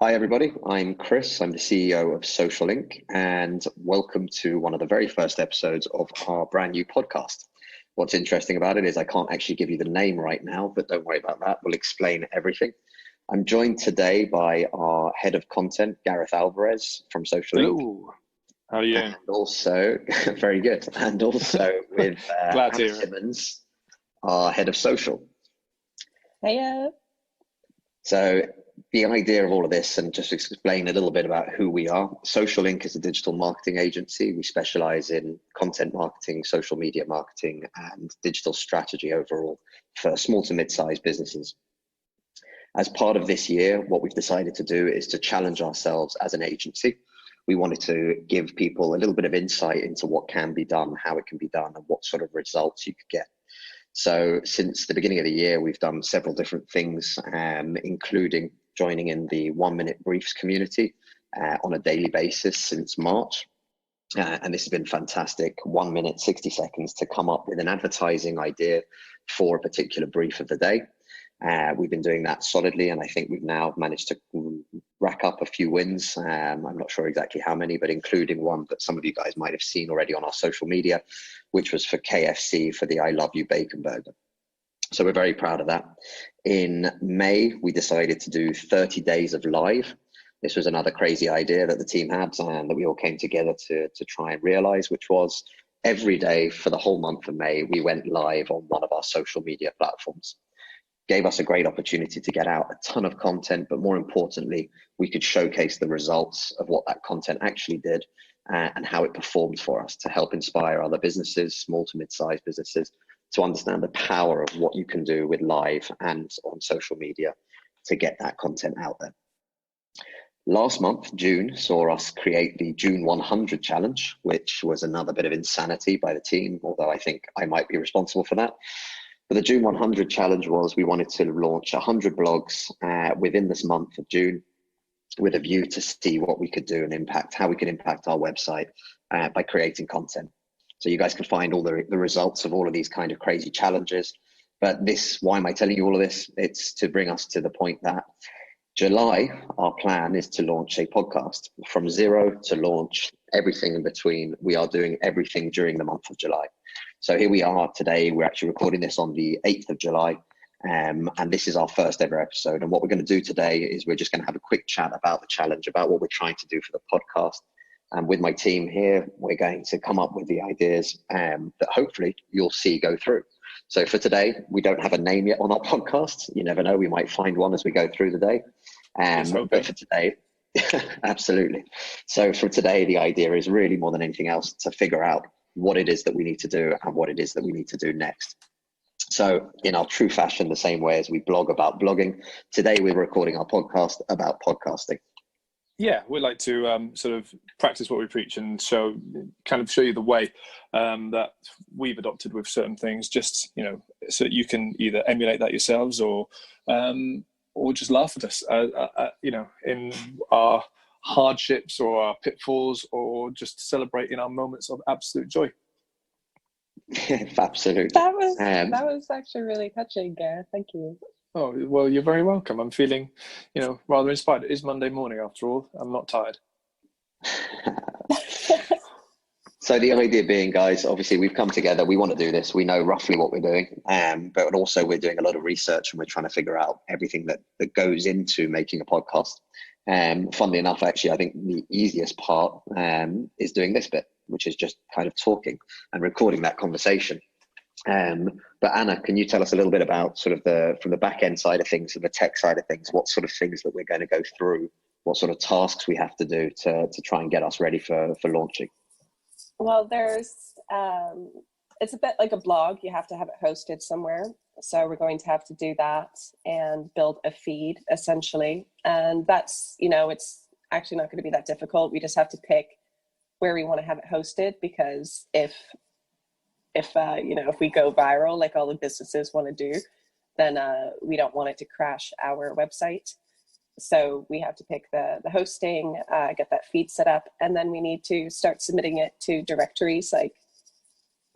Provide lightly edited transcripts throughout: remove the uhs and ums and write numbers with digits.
Hi, everybody. I'm Chris. I'm the CEO of Social Inc. and welcome to one of the very first episodes of our brand new podcast. What's interesting about it is I can't actually give you the name right now, but don't worry about that. We'll explain everything. I'm joined today by our head of content, Gareth Alvarez from Social Inc. Hello. How are you? And also, very good. And also with Glad to Anna hear it. Simmons, our head of social. Hiya. So the idea of all of this, and just explain a little bit about who we are. Social Inc. is a digital marketing agency. We specialize in content marketing, social media marketing, and digital strategy overall for small to mid-sized businesses. As part of this year, what we've decided to do is to challenge ourselves as an agency. We wanted to give people a little bit of insight into what can be done, how it can be done, and what sort of results you could get. So since the beginning of the year, we've done several different things, including joining in the 1-minute briefs community on a daily basis since March. And this has been fantastic. 1 minute, 60 seconds to come up with an advertising idea for a particular brief of the day. We've been doing that solidly, and I think we've now managed to rack up a few wins. I'm not sure exactly how many, but including one that some of you guys might have seen already on our social media, which was for KFC for the I Love You Bacon Burger. So we're very proud of that. In May, we decided to do 30 days of live. This was another crazy idea that the team had and that we all came together to try and realize, which was every day for the whole month of May, we went live on one of our social media platforms. Gave us a great opportunity to get out a ton of content, but more importantly, we could showcase the results of what that content actually did and how it performed for us to help inspire other businesses, small to mid-sized businesses, to understand the power of what you can do with live and on social media to get that content out there. Last month, June, saw us create the June 100 challenge, which was another bit of insanity by the team, although I think I might be responsible for that. But the June 100 challenge was we wanted to launch 100 blogs within this month of June with a view to see what we could do and impact, how we could impact our website by creating content. So you guys can find all the results of all of these kind of crazy challenges. But why am I telling you all of this? It's to bring us to the point that July, our plan is to launch a podcast. From zero to launch, everything in between. We are doing everything during the month of July. So here we are today. We're actually recording this on the 8th of July. And this is our first ever episode. And what we're going to do today is we're just going to have a quick chat about the challenge, about what we're trying to do for the podcast. And with my team here, we're going to come up with the ideas that hopefully you'll see go through. So for today, we don't have a name yet on our podcast. You never know, we might find one as we go through the day. But for today, absolutely. So for today, the idea is really more than anything else to figure out what it is that we need to do and what it is that we need to do next. So in our true fashion, the same way as we blog about blogging, today we're recording our podcast about podcasting. Yeah, we like to sort of practice what we preach and show you the way that we've adopted with certain things, just, so that you can either emulate that yourselves or just laugh at us, in our hardships or our pitfalls, or just celebrate in our moments of absolute joy. Absolutely. That was actually really touching, Gareth. Thank you. Oh, well, you're very welcome. I'm feeling, rather inspired. It is Monday morning after all. I'm not tired. So the idea being, guys, obviously we've come together. We want to do this. We know roughly what we're doing, but also we're doing a lot of research and we're trying to figure out everything that goes into making a podcast. Funnily enough, actually, I think the easiest part is doing this bit, which is just kind of talking and recording that conversation. But Anna, can you tell us a little bit about sort of from the back end side of things, and the tech side of things, what sort of things that we're going to go through, what sort of tasks we have to do to try and get us ready for launching? Well, it's a bit like a blog. You have to have it hosted somewhere. So we're going to have to do that and build a feed essentially. And that's, it's actually not going to be that difficult. We just have to pick where we want to have it hosted, because if we go viral, like all the businesses want to do, then we don't want it to crash our website. So we have to pick the hosting, get that feed set up, and then we need to start submitting it to directories. Like,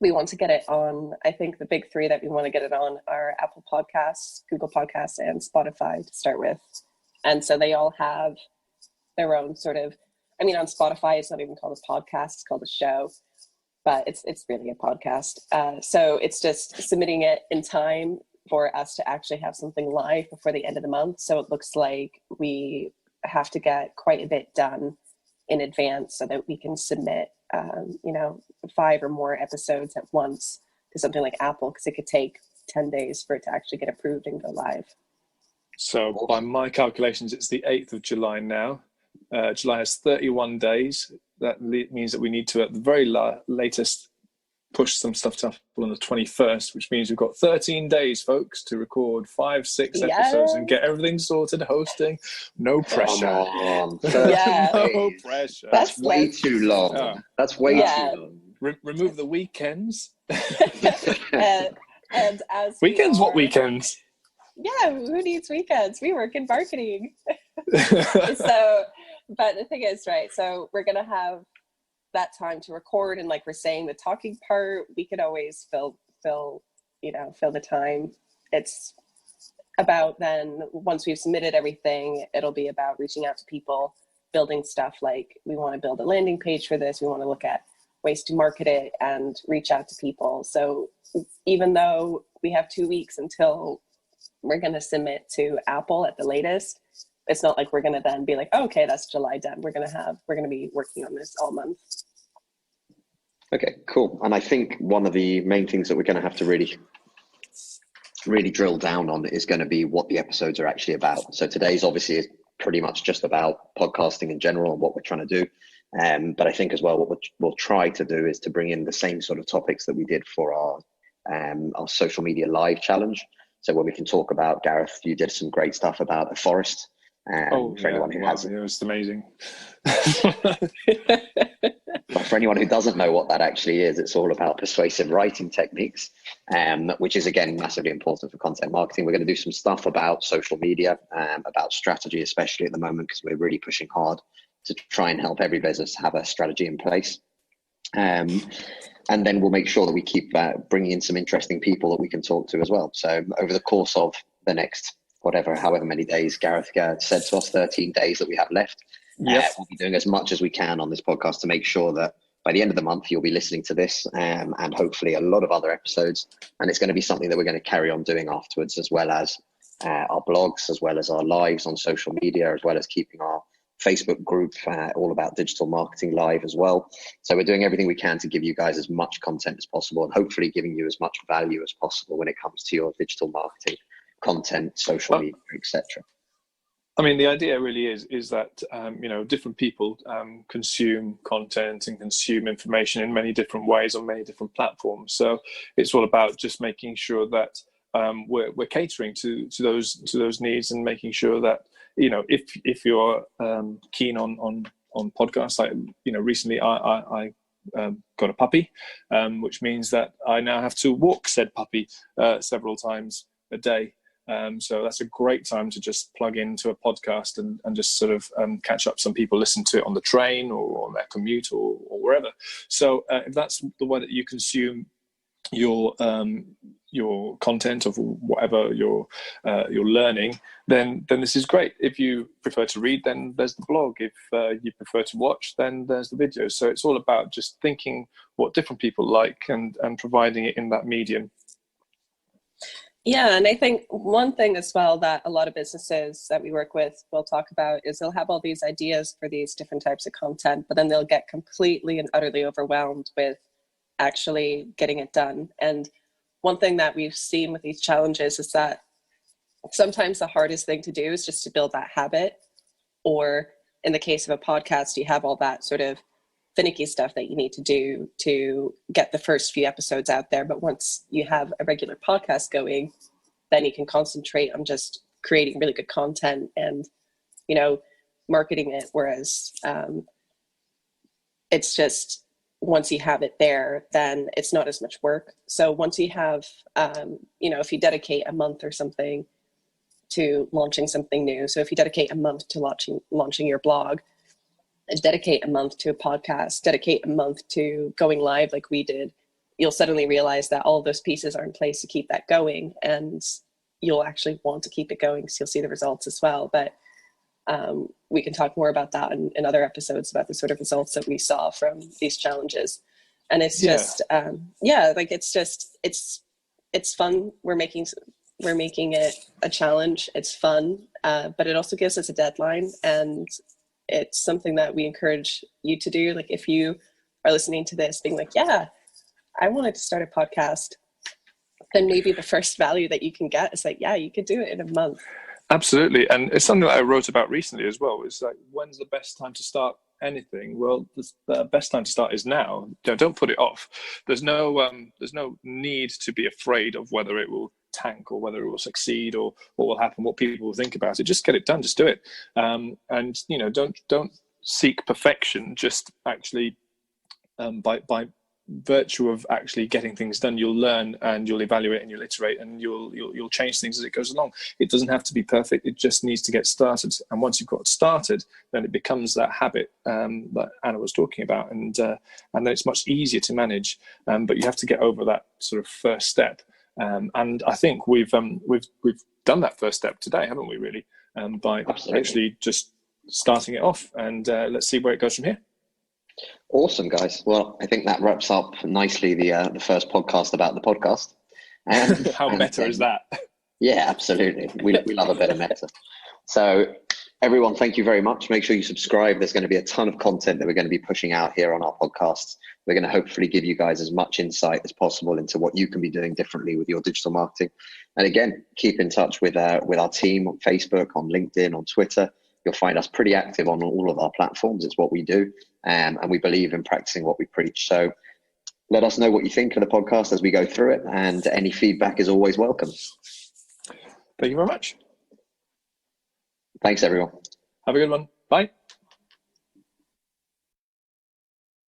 we want to get it on, I think the big three that we want to get it on are Apple Podcasts, Google Podcasts, and Spotify to start with. And so they all have their own sort of, I mean, on Spotify, it's not even called a podcast, it's called a show, but it's really a podcast. So it's just submitting it in time for us to actually have something live before the end of the month. So it looks like we have to get quite a bit done in advance so that we can submit, 5 or more episodes at once to something like Apple, because it could take 10 days for it to actually get approved and go live. So by my calculations, it's the 8th of July now. July has 31 days. That means that we need to, at the very latest, push some stuff to Apple on the 21st, which means we've got 13 days, folks, to record 5-6 episodes and get everything sorted, hosting. No pressure. Come on. No pressure. That's way too long. Oh. That's way too long. Remove the weekends. and as weekends, what weekends? Yeah, who needs weekends? We work in marketing. So, but the thing is, right, so we're going to have that time to record, and like we're saying, the talking part, we could always fill the time. It's about then, once we've submitted everything, it'll be about reaching out to people, building stuff like we want to build a landing page for this. We want to look at ways to market it and reach out to people. So even though we have 2 weeks until we're going to submit to Apple at the latest, it's not like we're going to then be like, oh, okay, that's July done. We're going to be working on this all month. Okay, cool. And I think one of the main things that we're going to have to really drill down on is going to be what the episodes are actually about. So today's obviously pretty much just about podcasting in general and what we're trying to do. But I think as well, what we'll try to do is to bring in the same sort of topics that we did for our social media live challenge. So where we can talk about, Gareth, you did some great stuff about a forest. For anyone who hasn't, it was amazing. For anyone who doesn't know what that actually is, it's all about persuasive writing techniques, which is again massively important for content marketing. We're going to do some stuff about social media, about strategy, especially at the moment, because we're really pushing hard to try and help every business have a strategy in place. And then we'll make sure that we keep bringing in some interesting people that we can talk to as well. So over the course of the next however many days Gareth said to us, 13 days that we have left, we'll be doing as much as we can on this podcast to make sure that by the end of the month you'll be listening to this and hopefully a lot of other episodes. And it's going to be something that we're going to carry on doing afterwards, as well as our blogs, as well as our lives on social media, as well as keeping our Facebook group all about digital marketing live as well. So we're doing everything we can to give you guys as much content as possible, and hopefully giving you as much value as possible when it comes to your digital marketing content, social media, etc. I mean, the idea really is that different people consume content and consume information in many different ways on many different platforms. So it's all about just making sure that we're catering to those needs, and making sure that if you're keen on podcasts, like recently I got a puppy, which means that I now have to walk said puppy several times a day. So that's a great time to just plug into a podcast and just sort of catch up. Some people listen to it on the train or on their commute or wherever. So if that's the way that you consume your content of whatever you're learning, then this is great. If you prefer to read, then there's the blog. If you prefer to watch, then there's the video. So it's all about just thinking what different people like and providing it in that medium. Yeah, and I think one thing as well that a lot of businesses that we work with will talk about is they'll have all these ideas for these different types of content, but then they'll get completely and utterly overwhelmed with actually getting it done. And one thing that we've seen with these challenges is that sometimes the hardest thing to do is just to build that habit. Or in the case of a podcast, you have all that sort of finicky stuff that you need to do to get the first few episodes out there. But once you have a regular podcast going, then you can concentrate on just creating really good content and, marketing it. Whereas it's just, once you have it there, then it's not as much work. So once you have, if you dedicate a month or something to launching something new, so if you dedicate a month to launching your blog, dedicate a month to a podcast, dedicate a month to going live like we did, you'll suddenly realize that all of those pieces are in place to keep that going, and you'll actually want to keep it going because you'll see the results as well. But We can talk more about that in other episodes about the sort of results that we saw from these challenges. And it's just, like it's fun. We're making it a challenge. It's fun, but it also gives us a deadline, and it's something that we encourage you to do. Like if you are listening to this being like, yeah, I wanted to start a podcast, then maybe the first value that you can get is like, yeah, you could do it in a month. Absolutely. And it's something that I wrote about recently as well. It's like, when's the best time to start anything? Well, the best time to start is now. Don't put it off. There's no need to be afraid of whether it will tank or whether it will succeed or what will happen, what people will think about it. Just get it done. Just do it. And don't seek perfection. Just actually by virtue of actually getting things done, you'll learn and you'll evaluate and you'll iterate and you'll change things as it goes along. It doesn't have to be perfect. It just needs to get started. And once you've got started, then it becomes that habit that Anna was talking about, and then it's much easier to manage. But you have to get over that sort of first step. And I think we've done that first step today, haven't we? Really, by Absolutely. actually just starting it off, and let's see where it goes from here. Awesome, guys. Well, I think that wraps up nicely the first podcast about the podcast. How meta is that? Yeah, absolutely. We love a bit of meta. So everyone, thank you very much. Make sure you subscribe. There's going to be a ton of content that we're going to be pushing out here on our podcasts. We're going to hopefully give you guys as much insight as possible into what you can be doing differently with your digital marketing. And again, keep in touch with our team on Facebook, on LinkedIn, on Twitter. You'll find us pretty active on all of our platforms. It's what we do. And we believe in practicing what we preach. So let us know what you think of the podcast as we go through it. And any feedback is always welcome. Thank you very much. Thanks, everyone. Have a good one. Bye.